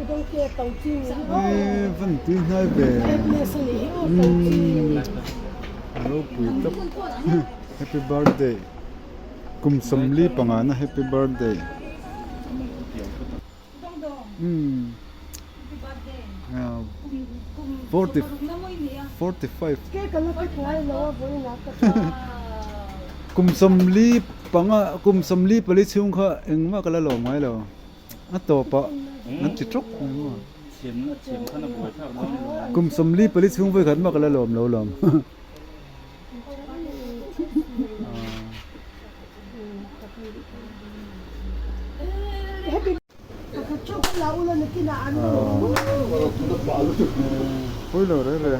đông kia tàu chi vẫn tin hai về hello bùi tóc happy birthday cùng sầm li bằng na happy birthday 40 45 cái cái nó cái thái nó với nó cùng sầm li bằng cùng sầm li bali chung kha eng ma kala lo mai lo a to pa nan ti trok cùng sầm li bali chung với khan ma kala lom lo lom ôi rồi đấy